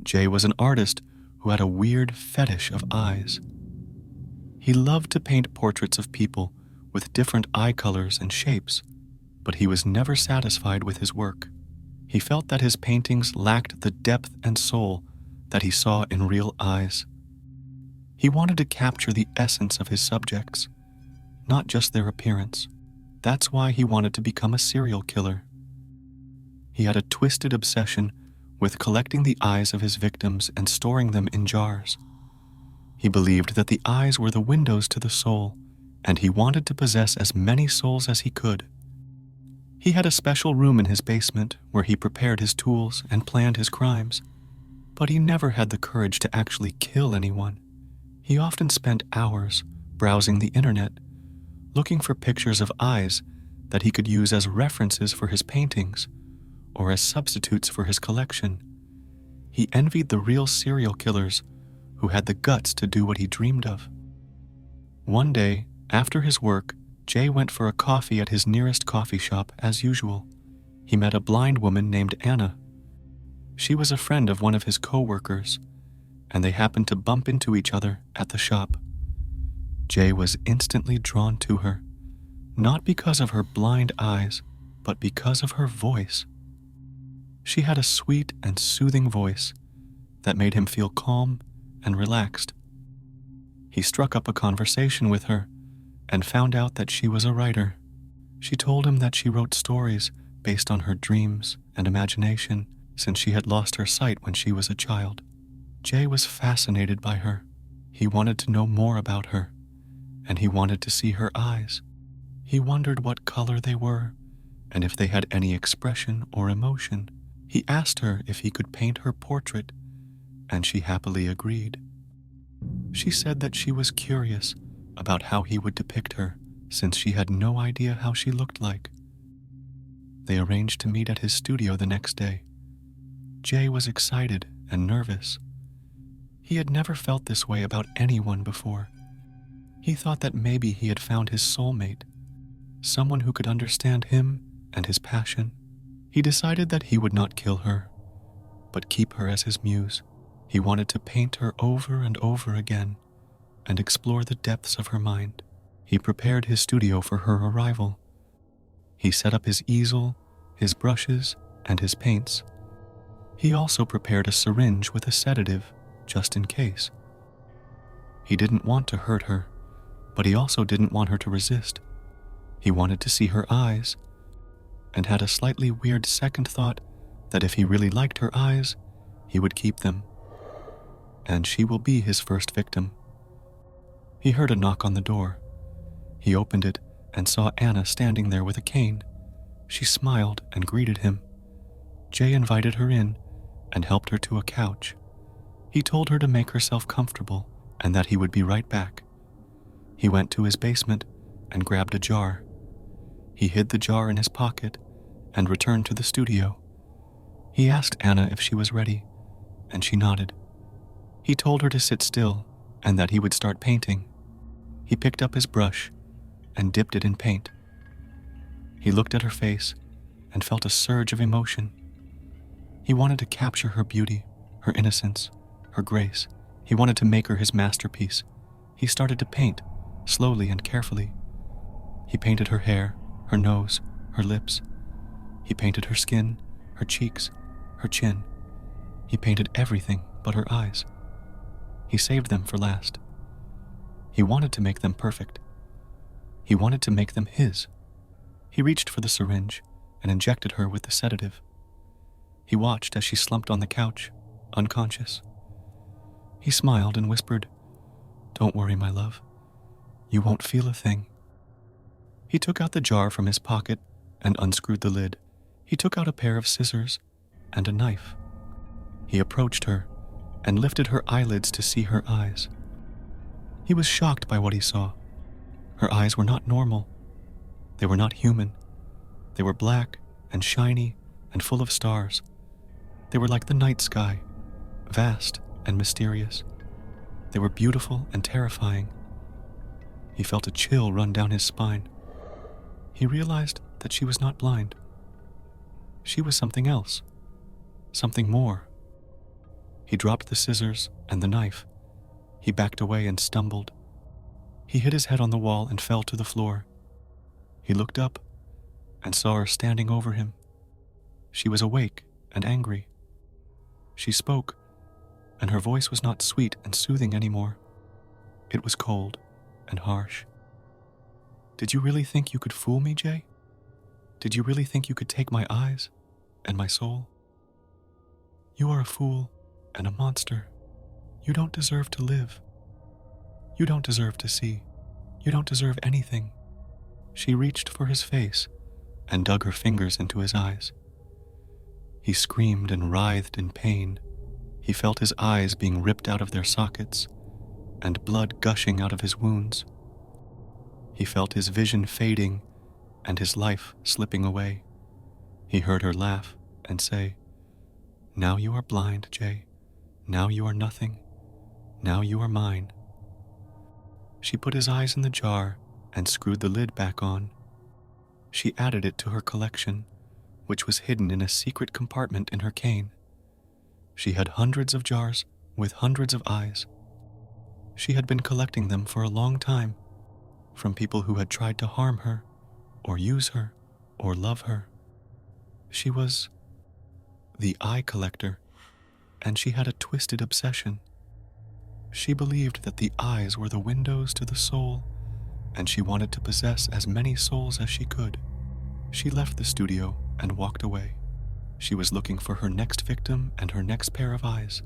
Jay was an artist who had a weird fetish of eyes. He loved to paint portraits of people with different eye colors and shapes, but he was never satisfied with his work. He felt that his paintings lacked the depth and soul that he saw in real eyes. He wanted to capture the essence of his subjects, not just their appearance. That's why he wanted to become a serial killer. He had a twisted obsession with collecting the eyes of his victims and storing them in jars. He believed that the eyes were the windows to the soul, and he wanted to possess as many souls as he could. He had a special room in his basement where he prepared his tools and planned his crimes, but he never had the courage to actually kill anyone. He often spent hours browsing the internet, looking for pictures of eyes that he could use as references for his paintings or as substitutes for his collection. He envied the real serial killers who had the guts to do what he dreamed of. One day, after his work, Jay went for a coffee at his nearest coffee shop as usual. He met a blind woman named Anna. She was a friend of one of his co-workers, and they happened to bump into each other at the shop. Jay was instantly drawn to her, not because of her blind eyes, but because of her voice. She had a sweet and soothing voice that made him feel calm and relaxed. He struck up a conversation with her and found out that she was a writer. She told him that she wrote stories based on her dreams and imagination since she had lost her sight when she was a child. Jay was fascinated by her. He wanted to know more about her, and he wanted to see her eyes. He wondered what color they were and if they had any expression or emotion. He asked her if he could paint her portrait, and she happily agreed. She said that she was curious about how he would depict her, since she had no idea how she looked like. They arranged to meet at his studio the next day. Jay was excited and nervous. He had never felt this way about anyone before. He thought that maybe he had found his soulmate, someone who could understand him and his passion. He decided that he would not kill her, but keep her as his muse. He wanted to paint her over and over again and explore the depths of her mind. He prepared his studio for her arrival. He set up his easel, his brushes, and his paints. He also prepared a syringe with a sedative, just in case. He didn't want to hurt her, but he also didn't want her to resist. He wanted to see her eyes, and had a slightly weird second thought that if he really liked her eyes, he would keep them. And she will be his first victim. He heard a knock on the door. He opened it and saw Anna standing there with a cane. She smiled and greeted him. Jay invited her in and helped her to a couch. He told her to make herself comfortable and that he would be right back. He went to his basement and grabbed a jar. He hid the jar in his pocket and returned to the studio. He asked Anna if she was ready, and she nodded. He told her to sit still and that he would start painting. He picked up his brush and dipped it in paint. He looked at her face and felt a surge of emotion. He wanted to capture her beauty, her innocence, her grace. He wanted to make her his masterpiece. He started to paint, slowly and carefully. He painted her hair, her nose, her lips. He painted her skin, her cheeks, her chin. He painted everything but her eyes. He saved them for last. He wanted to make them perfect. He wanted to make them his. He reached for the syringe and injected her with the sedative. He watched as she slumped on the couch, unconscious. He smiled and whispered, "Don't worry, my love. You won't feel a thing." He took out the jar from his pocket and unscrewed the lid. He took out a pair of scissors and a knife. He approached her and lifted her eyelids to see her eyes. He was shocked by what he saw. Her eyes were not normal. They were not human. They were black and shiny and full of stars. They were like the night sky, vast and mysterious. They were beautiful and terrifying. He felt a chill run down his spine. He realized that she was not blind. She was something else, something more. He dropped the scissors and the knife. He backed away and stumbled. He hit his head on the wall and fell to the floor. He looked up and saw her standing over him. She was awake and angry. She spoke, and her voice was not sweet and soothing anymore. It was cold and harsh. "Did you really think you could fool me, Jay? Did you really think you could take my eyes and my soul? You are a fool and a monster. You don't deserve to live. You don't deserve to see. You don't deserve anything." She reached for his face and dug her fingers into his eyes. He screamed and writhed in pain. He felt his eyes being ripped out of their sockets and blood gushing out of his wounds. He felt his vision fading and his life slipping away. He heard her laugh and say, "Now you are blind, Jay. Now you are nothing. Now you are mine." She put his eyes in the jar and screwed the lid back on. She added it to her collection, which was hidden in a secret compartment in her cane. She had hundreds of jars with hundreds of eyes. She had been collecting them for a long time, from people who had tried to harm her, or use her, or love her. She was the eye collector, and she had a twisted obsession. She believed that the eyes were the windows to the soul, and she wanted to possess as many souls as she could. She left the studio and walked away. She was looking for her next victim and her next pair of eyes.